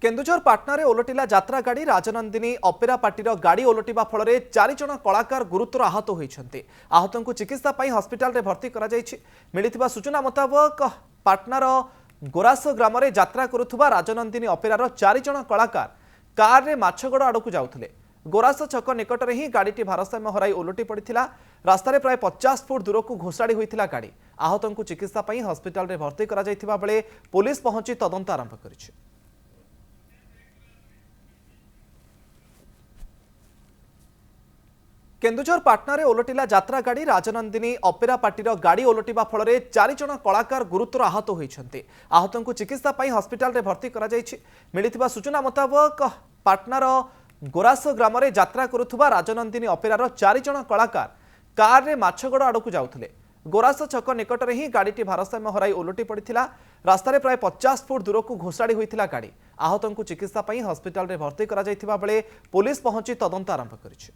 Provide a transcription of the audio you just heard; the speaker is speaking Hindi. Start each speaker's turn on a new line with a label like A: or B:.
A: केन्दुझर पाटना ओलटिला यात्रा गाड़ी राजनंदिनी अपेरा पार्टीर गाड़ी ओलटिबा फल 4 जन कलाकार गुरुतर आहत होती आहत को चिकित्सा हस्पिटाल रे भर्ती मिली सूचना मुताबक पाटनार गोरास ग्राम यात्रा करुवा राजनंदिनी अपेरार 4 जन कलाकार कार रे माछगड़ आड़क जाउथिले। गोरास छक निकटरे ही गाड़ी भारसाम्य हराई ओलटि पड़ता रास्तार प्राय 50 फुट दूर को घोषाड़ी होता गाड़ी आहत को चिकित्सा हस्पिटाल रे भर्ती बेले पुलिस पहुंची तदंत आरंभ करिछि। केन्दुझर पाटना ओलटिला यात्रा गाड़ी राजनंदिनी अपेरा पार्टीर गाड़ी ओलटिबा फल 4 जन कलाकार गुरुतर आहत होती आहत को चिकित्सा हस्पिटाल रे भर्ती मिली सूचना मुताबक पाटनार गोरास ग्राम यात्रा करुवा राजनंदिनी अपेरार 4 जन कलाकार कार रे माछगड़ आड़क जाउथिले। गोरास छक निकटरे ही गाड़ी भारसाम्य हराई ओलटि पड़ता रास्तार प्राय 50 फुट दूर को घोषाड़ी होता गाड़ी आहत को चिकित्सा हस्पिटाल रे भर्ती बेले पुलिस पहुंची तदंत आरंभ करिछि।